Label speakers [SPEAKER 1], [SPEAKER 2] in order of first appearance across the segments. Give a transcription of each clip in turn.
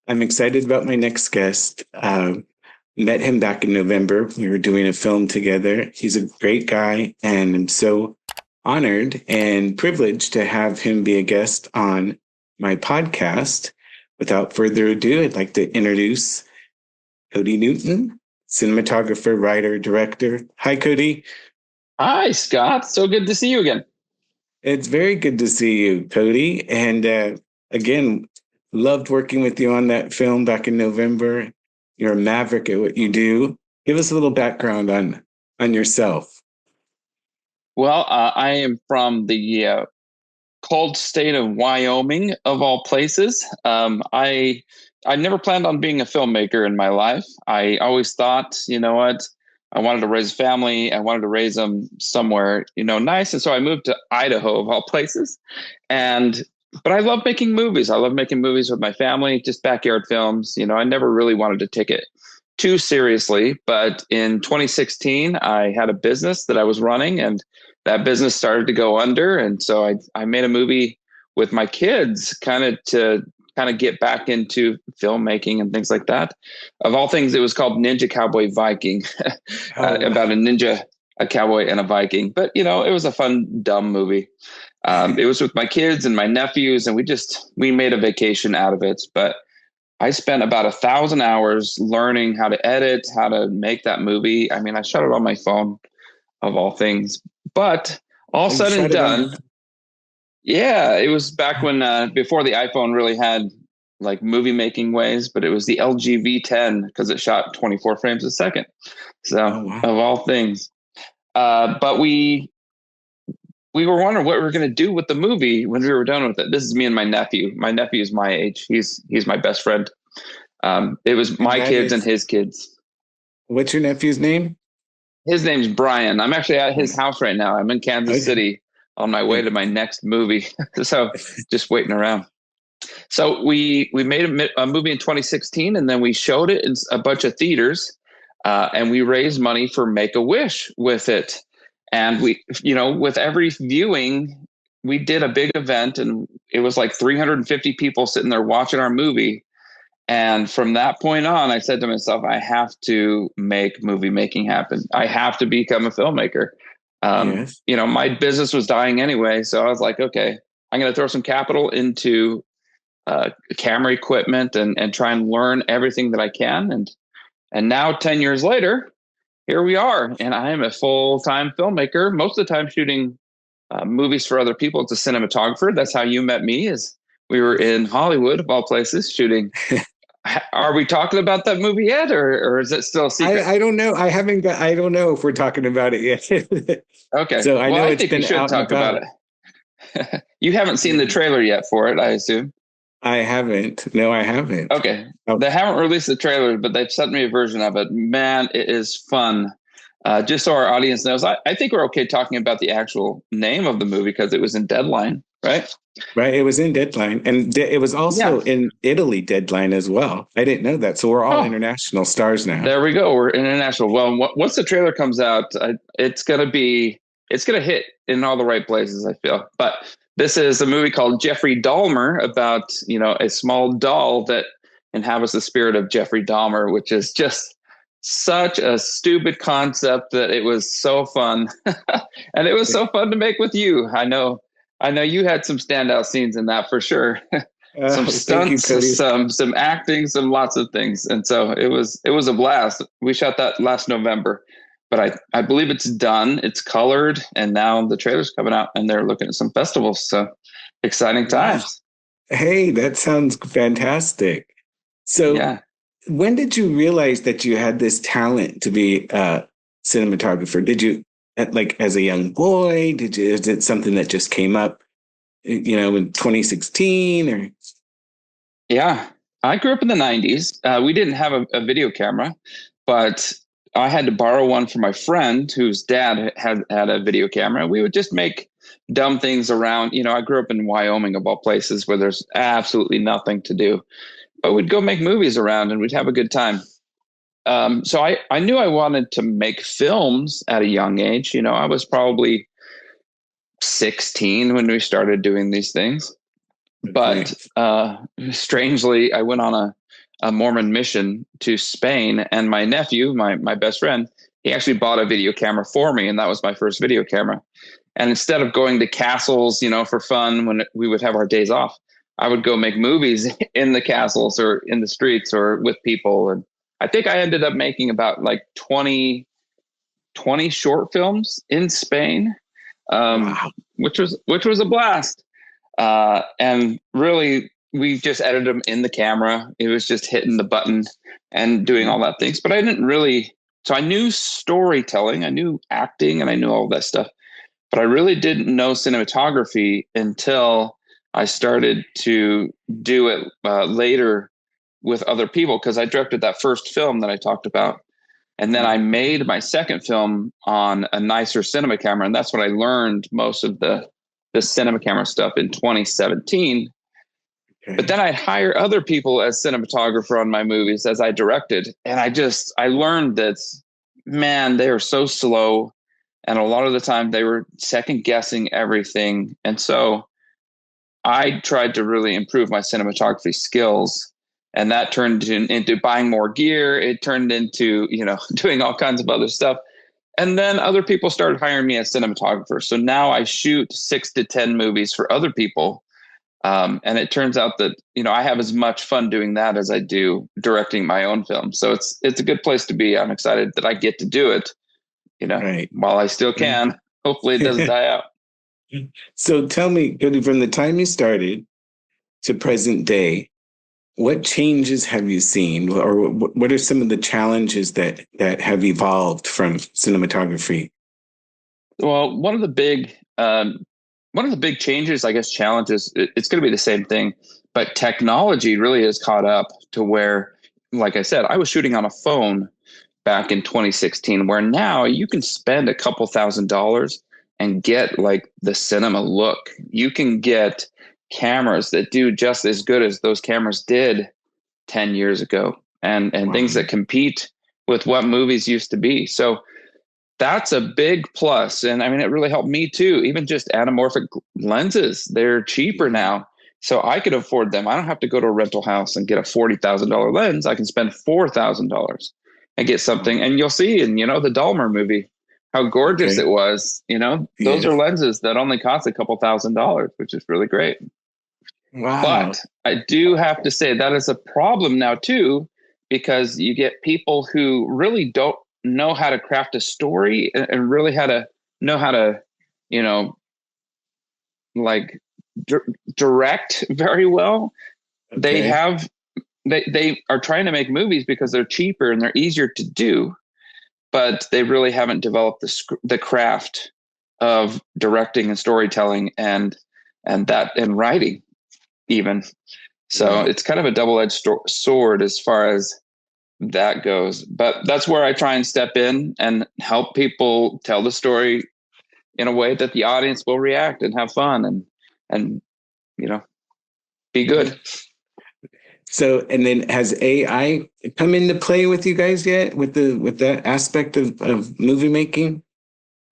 [SPEAKER 1] I'm excited about my next guest. Met him back in November. We were doing a film together. He's a great guy, and I'm so honored and privileged to have him be a guest on my podcast. Without further ado, I'd like to introduce Kody Newton, cinematographer, writer, director. Hi, Kody.
[SPEAKER 2] Hi, Scott. So good to see you again.
[SPEAKER 1] It's very good to see you, Kody. And again, loved working with you on that film back in November. You're a maverick at what you do. Give us a little background on yourself.
[SPEAKER 2] Well, I am from the cold state of Wyoming, of all places. I never planned on being a filmmaker in my life. I always thought, you know what, I wanted to raise a family. I wanted to raise them somewhere, nice. And so I moved to Idaho, of all places. And but I love making movies. I love making movies with my family, just backyard films. I never really wanted to take it too seriously. But in 2016, I had a business that I was running, and that business started to go under. And so I made a movie with my kids kind of get back into filmmaking and things like that. Of all things, it was called Ninja Cowboy Viking,
[SPEAKER 1] Oh,
[SPEAKER 2] about a cowboy and a Viking. But, it was a fun, dumb movie. It was with my kids and my nephews, and we made a vacation out of it. But I spent about 1,000 hours learning how to edit, how to make that movie. I mean, I shot it on my phone, of all things. But all
[SPEAKER 1] you
[SPEAKER 2] said and
[SPEAKER 1] shot it on.
[SPEAKER 2] done, yeah, it was back when before the iPhone really had like movie making ways, but it was the LG V10 because it shot 24 frames a second. So
[SPEAKER 1] Oh, wow.
[SPEAKER 2] of all things, but we were wondering what we were going to do with the movie when we were done with it. This is me and my nephew. My nephew is my age. He's my best friend. It was
[SPEAKER 1] And
[SPEAKER 2] my
[SPEAKER 1] that
[SPEAKER 2] kids and
[SPEAKER 1] is,
[SPEAKER 2] his kids.
[SPEAKER 1] what's your nephew's name?
[SPEAKER 2] His name's Brian. I'm actually at his
[SPEAKER 1] Brian.
[SPEAKER 2] house right now. I'm in Kansas
[SPEAKER 1] Okay.
[SPEAKER 2] City on my way to my next movie. So just waiting around. So we made a movie in 2016, and then we showed it in a bunch of theaters, and we raised money for Make a Wish with it. And with every viewing, we did a big event, and it was like 350 people sitting there watching our movie. And from that point on, I said to myself, I have to make movie making happen. I have to become a filmmaker.
[SPEAKER 1] Yes.
[SPEAKER 2] My business was dying anyway, so I was like, okay, I'm going to throw some capital into camera equipment and try and learn everything that I can. And now 10 years later, here we are. And I am a full-time filmmaker, most of the time shooting movies for other people. It's a cinematographer. That's how you met me, is we were in Hollywood, of all places, shooting. Are we talking about that movie yet, or is it still a secret?
[SPEAKER 1] I don't know. I don't know if we're talking about it yet.
[SPEAKER 2] Okay.
[SPEAKER 1] So I
[SPEAKER 2] Well,
[SPEAKER 1] know
[SPEAKER 2] I
[SPEAKER 1] it's
[SPEAKER 2] think we
[SPEAKER 1] been
[SPEAKER 2] should
[SPEAKER 1] out and
[SPEAKER 2] talk about
[SPEAKER 1] about.
[SPEAKER 2] it. You haven't seen the
[SPEAKER 1] Yeah.
[SPEAKER 2] trailer yet for it, I assume.
[SPEAKER 1] I haven't. No, I haven't.
[SPEAKER 2] Okay.
[SPEAKER 1] Oh,
[SPEAKER 2] They haven't released the trailer, but they've sent me a version of it. Man, it is fun. Just so our audience knows, I think we're okay talking about the actual name of the movie because it was in Deadline, right?
[SPEAKER 1] right. It was in Deadline, and it was
[SPEAKER 2] Yeah.
[SPEAKER 1] also in Italy Deadline as well. I didn't know that. So we're all
[SPEAKER 2] Oh,
[SPEAKER 1] international stars now.
[SPEAKER 2] there we go. We're international. Well, once the trailer comes out, it's gonna hit in all the right places, I feel. But this is a movie called Jeffrey Dahmer about a small doll that inhabits the spirit of Jeffrey Dahmer, which is just such a stupid concept that it was so fun, and it was so fun to make with you. I know you had some standout scenes in that for sure. Some
[SPEAKER 1] Thank you,
[SPEAKER 2] stunts,
[SPEAKER 1] Kody.
[SPEAKER 2] some acting, some lots of things, and so it was a blast. We shot that last November, but I believe it's done. It's colored, and now the trailer's coming out, and they're looking at some festivals. So exciting
[SPEAKER 1] Wow.
[SPEAKER 2] times.
[SPEAKER 1] Hey, that sounds fantastic. So
[SPEAKER 2] Yeah.
[SPEAKER 1] when did you realize that you had this talent to be a cinematographer? Did you, like, as a young boy? Is it something that just came up, in 2016 or?
[SPEAKER 2] Yeah, I grew up in the 90s. We didn't have a video camera, but I had to borrow one from my friend whose dad had a video camera. We would just make dumb things around. I grew up in Wyoming, of all places, where there's absolutely nothing to do. But we'd go make movies around and we'd have a good time. So I knew I wanted to make films at a young age. I was probably 16 when we started doing these things.
[SPEAKER 1] Okay.
[SPEAKER 2] But strangely, I went on a Mormon mission to Spain, and my nephew, my best friend, he actually bought a video camera for me, and that was my first video camera. And instead of going to castles, for fun when we would have our days off, I would go make movies in the castles or in the streets or with people. And I think I ended up making about like 20 short films in Spain, um,
[SPEAKER 1] Wow.
[SPEAKER 2] which was a blast. And really, we just edited them in the camera. It was just hitting the button and doing all that things. But I didn't really. So I knew storytelling, I knew acting, and I knew all that stuff. But I really didn't know cinematography until I started to do it later with other people, because I directed that first film that I talked about. And then I made my second film on a nicer cinema camera. And that's when I learned most of the cinema camera stuff in 2017. But
[SPEAKER 1] Okay.
[SPEAKER 2] then I'd hire other people as cinematographer on my movies as I directed. And I learned that, man, they are so slow. And a lot of the time they were second guessing everything. And so I tried to really improve my cinematography skills. And that turned into buying more gear. It turned into, doing all kinds of other stuff. And then other people started hiring me as cinematographer. So now I shoot 6 to 10 movies for other people. And it turns out that, I have as much fun doing that as I do directing my own film. So it's a good place to be. I'm excited that I get to do it,
[SPEAKER 1] Right.
[SPEAKER 2] while I still can. Hopefully it doesn't die out.
[SPEAKER 1] So tell me, Kody, from the time you started to present day, what changes have you seen, or what are some of the challenges that have evolved from cinematography?
[SPEAKER 2] Well, one of the big changes, I guess, challenges, it's going to be the same thing, but technology really has caught up to where, like I said, I was shooting on a phone back in 2016, where now you can spend a couple $1,000s and get like the cinema look. You can get cameras that do just as good as those cameras did 10 years ago, and
[SPEAKER 1] Wow.
[SPEAKER 2] things that compete with what movies used to be. So that's a big plus. And I mean, it really helped me too. Even just anamorphic lenses, they're cheaper now. So I could afford them. I don't have to go to a rental house and get a $40,000 lens. I can spend $4,000 and get something. And you'll see in, the Dahmer movie how gorgeous it
[SPEAKER 1] Okay.
[SPEAKER 2] was. Those are
[SPEAKER 1] Yes.
[SPEAKER 2] lenses that only cost a couple $1,000s, which is really great.
[SPEAKER 1] Wow.
[SPEAKER 2] But I do have to say that is a problem now too, because you get people who really don't know how to craft a story, and really know how to, you know, like di- direct very well. They
[SPEAKER 1] Okay.
[SPEAKER 2] have they are trying to make movies because they're cheaper and they're easier to do, but they really haven't developed the craft of directing and storytelling and writing even. So
[SPEAKER 1] Right.
[SPEAKER 2] it's kind of a double-edged sword as far as that goes. But that's where I try and step in and help people tell the story in a way that the audience will react and have fun and you know be
[SPEAKER 1] Mhm.
[SPEAKER 2] good.
[SPEAKER 1] So, and then has AI come into play with you guys yet with that aspect of movie making?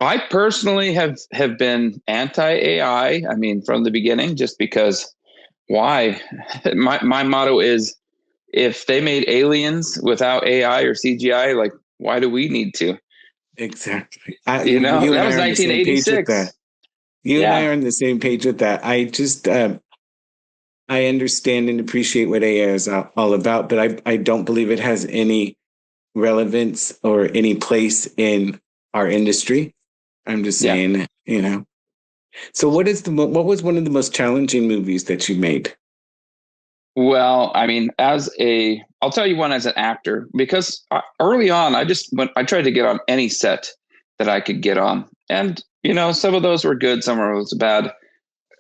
[SPEAKER 2] I personally have been anti AI. I mean, from the beginning, just because why? My motto is, if they made aliens without AI or CGI, like, why do we need to?
[SPEAKER 1] Exactly.
[SPEAKER 2] You know,
[SPEAKER 1] You and
[SPEAKER 2] that
[SPEAKER 1] I
[SPEAKER 2] was
[SPEAKER 1] are on the same page with that.
[SPEAKER 2] 1986.
[SPEAKER 1] You and I
[SPEAKER 2] Yeah.
[SPEAKER 1] are on the same page with that. I understand and appreciate what AI is all about, but I don't believe it has any relevance or any place in our industry. I'm just
[SPEAKER 2] Yeah.
[SPEAKER 1] saying. So what was one of the most challenging movies that you made?
[SPEAKER 2] Well, I mean, I'll tell you one as an actor, because early on, I tried to get on any set that I could get on. And, some of those were good, some of those were bad.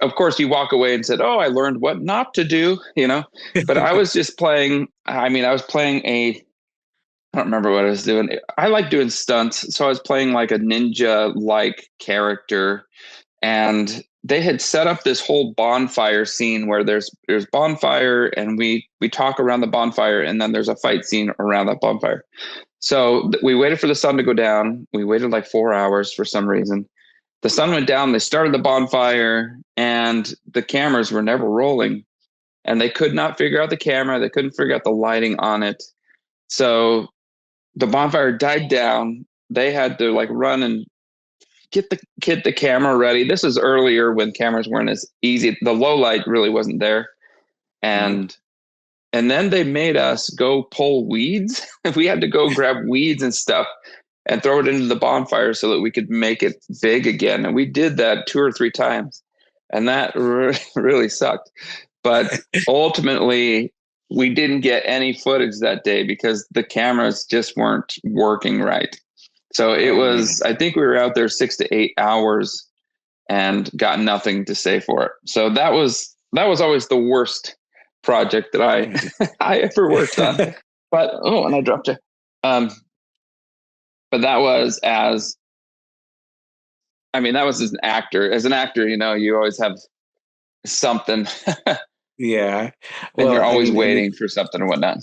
[SPEAKER 2] Of course, you walk away and said, "Oh, I learned what not to do." But I was just playing, I mean, I was playing I don't remember what I was doing. I like doing stunts. So I was playing like a ninja like character, and they had set up this whole bonfire scene where there's bonfire, and we talk around the bonfire, and then there's a fight scene around that bonfire. So we waited for the sun to go down. We waited like 4 hours for some reason. The sun went down, they started the bonfire, and the cameras were never rolling. and they could not figure out the camera. They couldn't figure out the lighting on it. So the bonfire died down. They had to like run and get the camera ready. This is earlier when cameras weren't as easy. The low light really wasn't there.
[SPEAKER 1] Right.
[SPEAKER 2] And then they made us go pull weeds. We had to go grab weeds and stuff and throw it into the bonfire so that we could make it big again. And we did that 2 or 3 times. And that really sucked. But ultimately, we didn't get any footage that day because the cameras just weren't working right. So it
[SPEAKER 1] Oh
[SPEAKER 2] was,
[SPEAKER 1] man.
[SPEAKER 2] I think we were out there 6 to 8 hours and got nothing to say for it. So that was always the worst project that I I ever worked on. But oh, and I dropped it. Um, but that was as I mean, that was as an actor. As an actor, you always have something,
[SPEAKER 1] Yeah.
[SPEAKER 2] and
[SPEAKER 1] Well,
[SPEAKER 2] you're
[SPEAKER 1] I
[SPEAKER 2] always
[SPEAKER 1] mean, and
[SPEAKER 2] waiting for something and whatnot.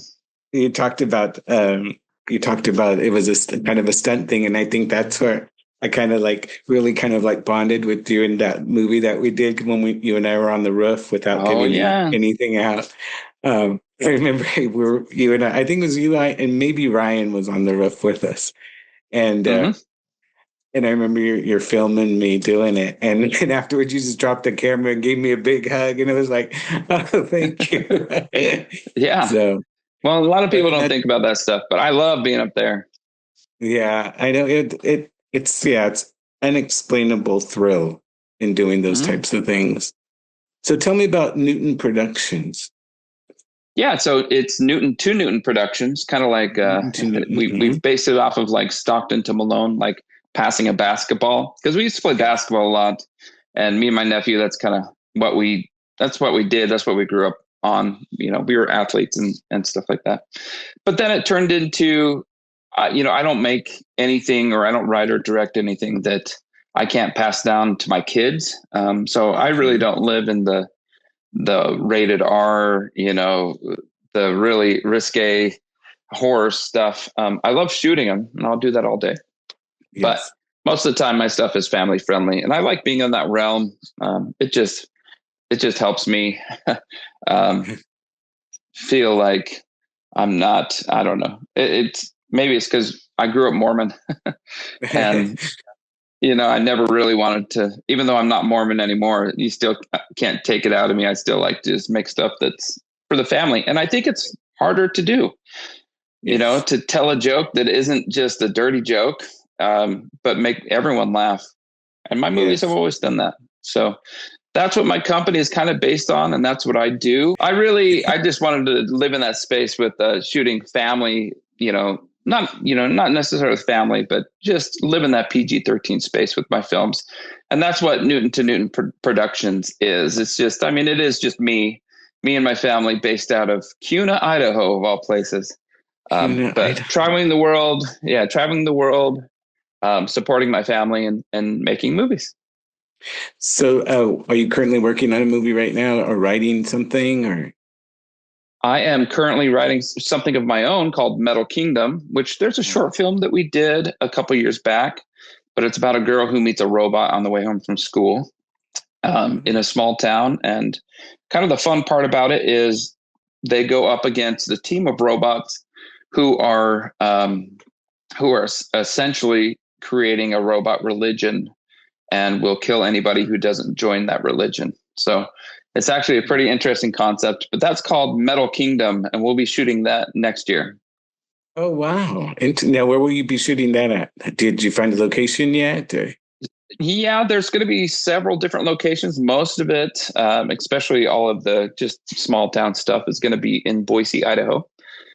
[SPEAKER 1] you talked about it was kind of a stunt thing, and I think that's where I kind of like really kind of like bonded with you in that movie that we did when you and I were on the roof without
[SPEAKER 2] Oh
[SPEAKER 1] getting
[SPEAKER 2] yeah.
[SPEAKER 1] anything out. I remember you and I think it was you, and maybe Ryan was on the roof with us, and
[SPEAKER 2] Hmm.
[SPEAKER 1] and I remember you're filming me doing it, and and afterwards you just dropped the camera and gave me a big hug, and it was like, oh, thank you.
[SPEAKER 2] Yeah.
[SPEAKER 1] So.
[SPEAKER 2] Well, a lot of people don't
[SPEAKER 1] That,
[SPEAKER 2] think about that stuff, but I love being up there.
[SPEAKER 1] Yeah, I know it's unexplainable thrill in doing those
[SPEAKER 2] Hmm.
[SPEAKER 1] types of things. So tell me about Newton Productions.
[SPEAKER 2] Yeah, so it's Newton to Newton Productions, kind of like
[SPEAKER 1] Newton to Newton.
[SPEAKER 2] we've based it off of like Stockton to Malone, like passing a basketball because we used to play basketball a lot, and me and my nephew, that's what we did, that's what we grew up on. We were athletes and stuff like that. But then it turned into, I don't make anything or I don't write or direct anything that I can't pass down to my kids. So I really
[SPEAKER 1] Okay.
[SPEAKER 2] don't live in the rated R, the really risque horror stuff. I love shooting them, and I'll do that all day. But
[SPEAKER 1] Yes.
[SPEAKER 2] most of the time, my stuff is family friendly, and I like being in that realm. It just helps me um, feel like I'm not. I don't know. It's maybe it's because I grew up Mormon, and I never really wanted to, even though I'm not Mormon anymore, you still can't take it out of me. I still like to just make stuff that's for the family. And I think it's harder to do,
[SPEAKER 1] Yes.
[SPEAKER 2] to tell a joke that isn't just a dirty joke, but make everyone laugh. And my movies have
[SPEAKER 1] Yes.
[SPEAKER 2] always done that. So that's what my company is kind of based on. And that's what I do. I just wanted to live in that space with shooting family, not necessarily family, but just live in that PG-13 space with my films. And that's what Newton to Newton Productions is. It's just, I mean, it is just me and my family based out of Kuna, Idaho, of all places.
[SPEAKER 1] Kuna,
[SPEAKER 2] But
[SPEAKER 1] Idaho.
[SPEAKER 2] traveling the world, supporting my family and making movies.
[SPEAKER 1] So, are you currently working on a movie right now, or writing something, or?
[SPEAKER 2] I am currently writing something of my own called Metal Kingdom, which there's a short film that we did a couple years back, but it's about a girl who meets a robot on the way home from school, in a small town. And kind of the fun part about it is they go up against the team of robots who are essentially creating a robot religion and will kill anybody who doesn't join that religion. So it's actually a pretty interesting concept, but that's called Metal Kingdom, and we'll be shooting that next year.
[SPEAKER 1] Oh wow! And now, where will you be shooting that at? Did you find a location yet? Or?
[SPEAKER 2] Yeah, there's going to be several different locations. Most of it, especially all of the just small town stuff, is going to be in Boise, Idaho.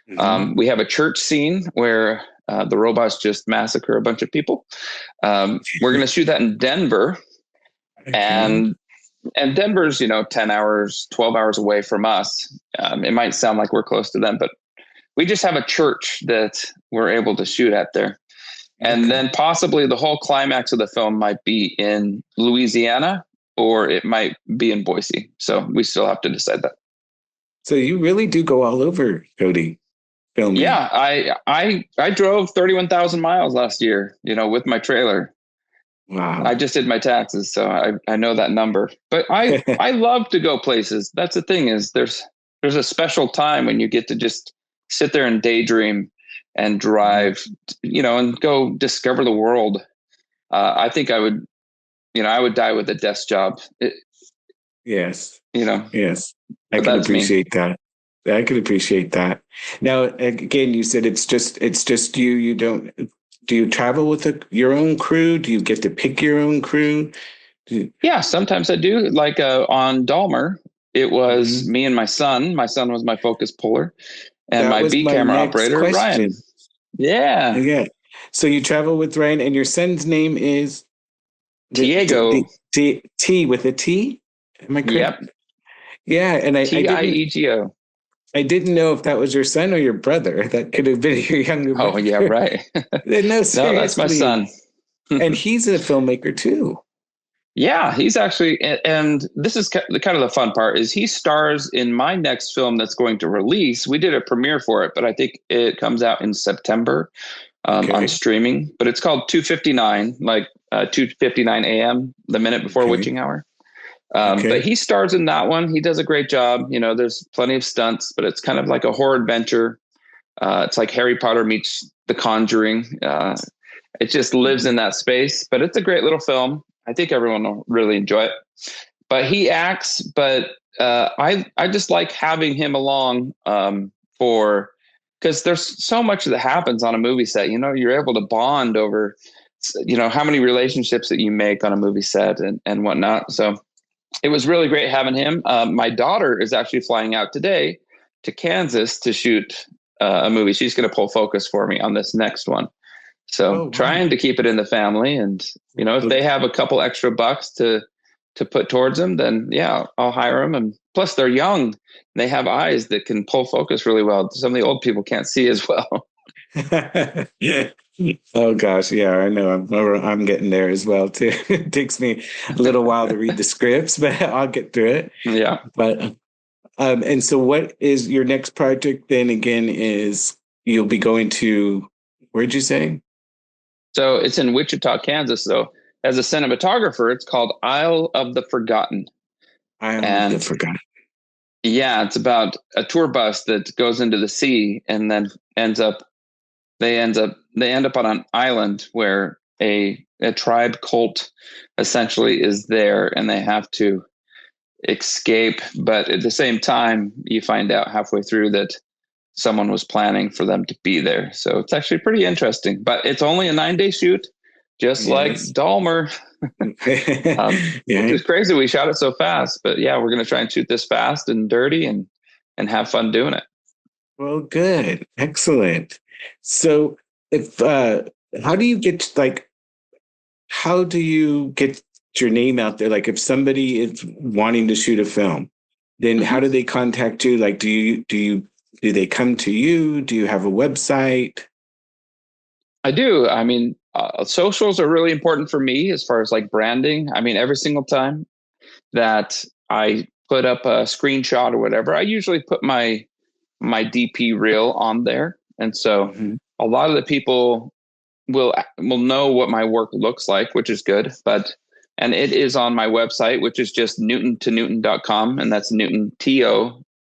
[SPEAKER 1] Mhm.
[SPEAKER 2] We have a church scene where the robots just massacre a bunch of people. We're going to shoot that in Denver,
[SPEAKER 1] Okay.
[SPEAKER 2] and Denver's 10 hours, 12 hours away from us. It might sound like we're close to them, but we just have a church that we're able to shoot at there. And
[SPEAKER 1] Okay.
[SPEAKER 2] then possibly the whole climax of the film might be in Louisiana, or it might be in Boise. So we still have to decide that.
[SPEAKER 1] So you really do go all over, Kody, filming.
[SPEAKER 2] Yeah, I drove 31,000 miles last year, with my trailer. I
[SPEAKER 1] Wow.
[SPEAKER 2] just did my taxes, so I know that number. But I love to go places. That's the thing, is there's a special time when you get to just sit there and daydream and drive, and go discover the world. I think I would die with a desk job.
[SPEAKER 1] Yes.
[SPEAKER 2] You know,
[SPEAKER 1] Yes. I
[SPEAKER 2] but
[SPEAKER 1] can
[SPEAKER 2] that's me.
[SPEAKER 1] appreciate that. I can appreciate that. Now, again, you said it's just you. You don't, do you travel with your own crew? Do you get to pick your own crew?
[SPEAKER 2] Yeah, sometimes I do. Like on Dahmer, it was
[SPEAKER 1] Mhm.
[SPEAKER 2] me and my son. My son was my focus puller, and
[SPEAKER 1] That
[SPEAKER 2] my
[SPEAKER 1] was
[SPEAKER 2] B
[SPEAKER 1] my
[SPEAKER 2] camera
[SPEAKER 1] next
[SPEAKER 2] operator, Ryan.
[SPEAKER 1] question.
[SPEAKER 2] Yeah,
[SPEAKER 1] Yeah. So you travel with Ryan, and your son's name is
[SPEAKER 2] Tiago.
[SPEAKER 1] T with a T. Am I correct?
[SPEAKER 2] Yep,
[SPEAKER 1] Yeah, and I didn't
[SPEAKER 2] Tiego.
[SPEAKER 1] know if that was your son or your brother. That could have been your younger
[SPEAKER 2] Oh yeah,
[SPEAKER 1] brother.
[SPEAKER 2] right.
[SPEAKER 1] No,
[SPEAKER 2] No, that's my
[SPEAKER 1] seriously.
[SPEAKER 2] son.
[SPEAKER 1] And he's a filmmaker too.
[SPEAKER 2] Yeah, he's actually, and this is kind of the fun part is he stars in my next film that's going to release. We did a premiere for it, but I think it comes out in September on
[SPEAKER 1] Okay.
[SPEAKER 2] streaming. But it's called 2:59, like 2:59 a.m., the minute before
[SPEAKER 1] Okay.
[SPEAKER 2] witching hour. But
[SPEAKER 1] Okay.
[SPEAKER 2] he stars in that one. He does a great job. There's plenty of stunts, but it's kind of like a horror adventure. It's like Harry Potter meets The Conjuring. It just lives
[SPEAKER 1] Mhm.
[SPEAKER 2] in that space, but it's a great little film. I think everyone will really enjoy it. But he acts, but I just like having him along for because there's so much that happens on a movie set. You're able to bond over how many relationships that you make on a movie set and whatnot. So it was really great having him. My daughter is actually flying out today to Kansas to shoot a movie. She's going to pull focus for me on this next one. So
[SPEAKER 1] Oh, wow.
[SPEAKER 2] trying to keep it in the family, and if they have a couple extra bucks to put towards them, then yeah, I'll hire them. And plus, they're young; they have eyes that can pull focus really well. Some of the old people can't see as well.
[SPEAKER 1] Yeah. Oh gosh, yeah, I know. I'm getting there as well too. It takes me a little while to read the scripts, but I'll get through it.
[SPEAKER 2] Yeah.
[SPEAKER 1] But and so what is your next project then again is you'll be going to, where'd you say?
[SPEAKER 2] So it's in Wichita, Kansas. So as a cinematographer, it's called Isle of the Forgotten,
[SPEAKER 1] Isle of the
[SPEAKER 2] and
[SPEAKER 1] Forgotten.
[SPEAKER 2] yeah, it's about a tour bus that goes into the sea and then ends up they end up on an island where a tribe cult essentially is there, and they have to escape. But at the same time, you find out halfway through that someone was planning for them to be there. So it's actually pretty interesting. But it's only a 9-day shoot, just like
[SPEAKER 1] Yes.
[SPEAKER 2] Dahmer, which
[SPEAKER 1] Yeah.
[SPEAKER 2] is crazy. We shot it so fast, but yeah, we're going to try and shoot this fast and dirty and have fun doing it.
[SPEAKER 1] Well, good. Excellent. So if how do you get like how do you get your name out there? Like if somebody is wanting to shoot a film, then how
[SPEAKER 2] Mhm.
[SPEAKER 1] do they contact you? Like do they come to you? Do you have a website?
[SPEAKER 2] I do. I mean, socials are really important for me as far as like branding. I mean, every single time that I put up a screenshot or whatever, I usually put my DP reel on there, and so
[SPEAKER 1] Mhm.
[SPEAKER 2] a lot of the people will know what my work looks like, which is good. But and it is on my website, which is just newton2newton.com, and that's Newton to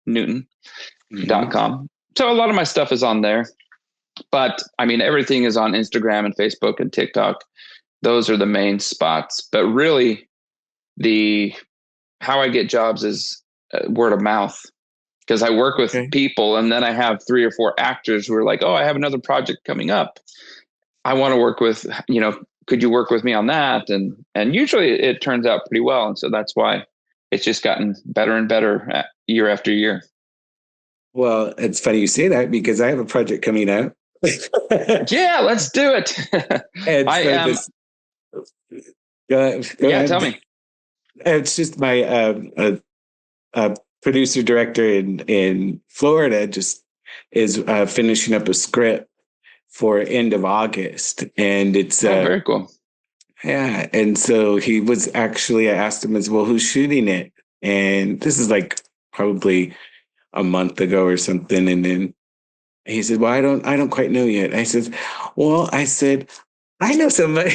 [SPEAKER 1] Mhm.
[SPEAKER 2] newton.com. So a lot of my stuff is on there. But I mean, everything is on Instagram and Facebook and TikTok. Those are the main spots. But really, the how I get jobs is word of mouth, because I work with
[SPEAKER 1] Okay.
[SPEAKER 2] people, and then I have 3 or 4 actors who are like, "Oh, I have another project coming up. I want to work with, could you work with me on that?" And usually it turns out pretty well, and so that's why it's just gotten better and better year after year.
[SPEAKER 1] Well, it's funny you say that because I have a project coming out.
[SPEAKER 2] Yeah, let's do it.
[SPEAKER 1] And
[SPEAKER 2] I
[SPEAKER 1] so
[SPEAKER 2] am.
[SPEAKER 1] this go
[SPEAKER 2] Yeah, tell
[SPEAKER 1] ahead.
[SPEAKER 2] me.
[SPEAKER 1] It's just my producer director in Florida just is finishing up a script for end of August, and it's
[SPEAKER 2] Oh, very cool.
[SPEAKER 1] yeah, and so he was actually I asked him as well who's shooting it, and this is like probably a month ago or something, and then he said, "Well, I don't quite know yet." I said, "Well, I said." I know somebody,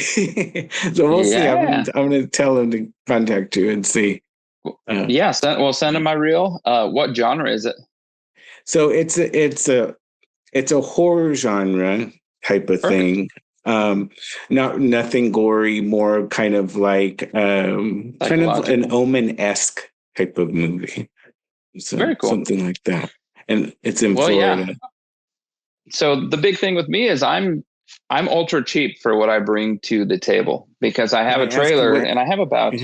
[SPEAKER 1] so we'll see.
[SPEAKER 2] Yeah.
[SPEAKER 1] I'm gonna tell him to contact you and see.
[SPEAKER 2] Yeah, send him my reel. What genre is it?
[SPEAKER 1] So it's a horror genre type of
[SPEAKER 2] Perfect.
[SPEAKER 1] thing. Not nothing gory, more kind of an
[SPEAKER 2] Psychological.
[SPEAKER 1] Omen-esque type of movie. So
[SPEAKER 2] Very cool.
[SPEAKER 1] something like that. And it's in
[SPEAKER 2] Well, yeah.
[SPEAKER 1] Florida.
[SPEAKER 2] So the big thing with me is I'm ultra cheap for what I bring to the table because I
[SPEAKER 1] Can
[SPEAKER 2] have
[SPEAKER 1] I
[SPEAKER 2] a
[SPEAKER 1] ask you
[SPEAKER 2] trailer
[SPEAKER 1] what?
[SPEAKER 2] and I have about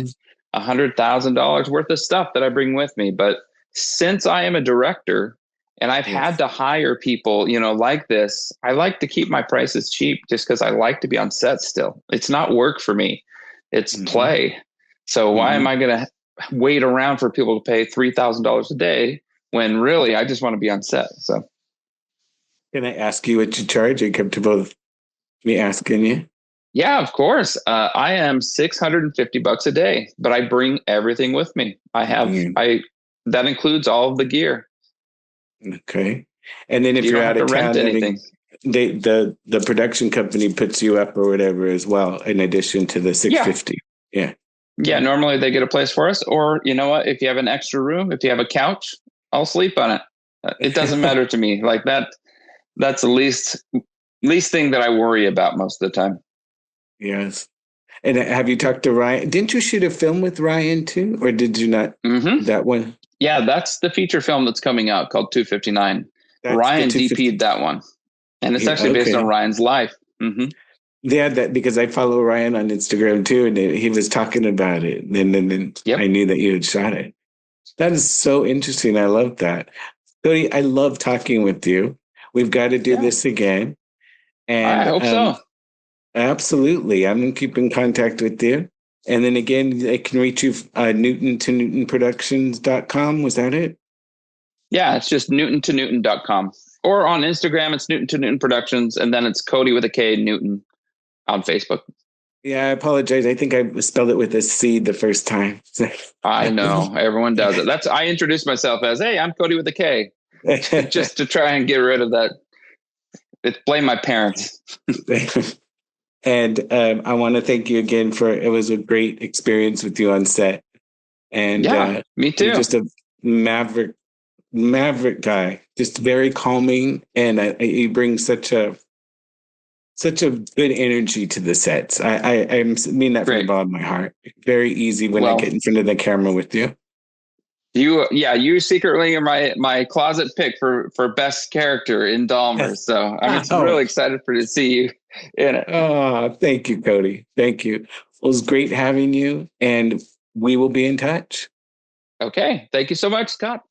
[SPEAKER 2] $100,000 worth of stuff that I bring with me. But since I am a director and I've had
[SPEAKER 1] Yes.
[SPEAKER 2] to hire people, like this, I like to keep my prices cheap just because I like to be on set still. It's not work for me, it's
[SPEAKER 1] Hmm.
[SPEAKER 2] play. So why am
[SPEAKER 1] Hmm.
[SPEAKER 2] I going to wait around for people to pay $3,000 a day when really I just want to be on set? So.
[SPEAKER 1] Can I ask you what you charge? Are you comfortable with me asking you?
[SPEAKER 2] Yeah, of course. I am $650 a day, but I bring everything with me.
[SPEAKER 1] Mhm.
[SPEAKER 2] That includes all of the gear.
[SPEAKER 1] Okay. And then if
[SPEAKER 2] You
[SPEAKER 1] you're
[SPEAKER 2] don't
[SPEAKER 1] out
[SPEAKER 2] have to
[SPEAKER 1] of
[SPEAKER 2] rent
[SPEAKER 1] town,
[SPEAKER 2] anything.
[SPEAKER 1] the production company puts you up or whatever as well, in addition to the
[SPEAKER 2] Yeah.
[SPEAKER 1] 650. Yeah.
[SPEAKER 2] Yeah. Normally they get a place for us, or you know what? If you have an extra room, if you have a couch, I'll sleep on it. It doesn't matter to me. Like that. That's the least thing that I worry about most of the time.
[SPEAKER 1] Yes. And have you talked to Ryan? Didn't you shoot a film with Ryan too, or did you not?
[SPEAKER 2] Hmm.
[SPEAKER 1] That one.
[SPEAKER 2] Yeah, that's the feature film that's coming out called 259.
[SPEAKER 1] That's the
[SPEAKER 2] Ryan
[SPEAKER 1] 250.
[SPEAKER 2] DP'd that one, and it's
[SPEAKER 1] Yeah,
[SPEAKER 2] actually based on
[SPEAKER 1] okay.
[SPEAKER 2] Ryan's life. Hmm.
[SPEAKER 1] Yeah, that because I follow Ryan on Instagram too, and he was talking about it. And then I
[SPEAKER 2] Yep.
[SPEAKER 1] knew that you had shot it. That is so interesting. I love that. Cody, I love talking with you. We've got to do
[SPEAKER 2] Yeah.
[SPEAKER 1] this again.
[SPEAKER 2] I
[SPEAKER 1] And
[SPEAKER 2] hope so.
[SPEAKER 1] absolutely, I'm going to keep in contact with you. And then again, I can reach you Newton to newtonproductions.com. Was that it?
[SPEAKER 2] Yeah, it's just newton2newton.com. Or on Instagram, it's Newton to Newton Productions, and then it's Kody with a K Newton on Facebook.
[SPEAKER 1] Yeah, I apologize. I think I spelled it with a C the first time.
[SPEAKER 2] I know everyone does it. I introduced myself as, hey, I'm Kody with a K, just to try and get rid of that. Blame my parents.
[SPEAKER 1] And I want to thank you again for it was a great experience with you on set. And
[SPEAKER 2] Yeah, me
[SPEAKER 1] you're
[SPEAKER 2] too.
[SPEAKER 1] just a maverick guy, just very calming, and you bring such a good energy to the sets. Mean that from the
[SPEAKER 2] Great.
[SPEAKER 1] bottom of my heart. Very easy when I get
[SPEAKER 2] Well,
[SPEAKER 1] in front of the camera with you.
[SPEAKER 2] you secretly are my closet pick for best character in Dahmer.
[SPEAKER 1] Yes.
[SPEAKER 2] So I'm
[SPEAKER 1] Oh,
[SPEAKER 2] really excited to see you in it.
[SPEAKER 1] oh, thank you, Cody. Thank you. It was great having you, and we will be in touch.
[SPEAKER 2] Okay. Thank you so much, Scott.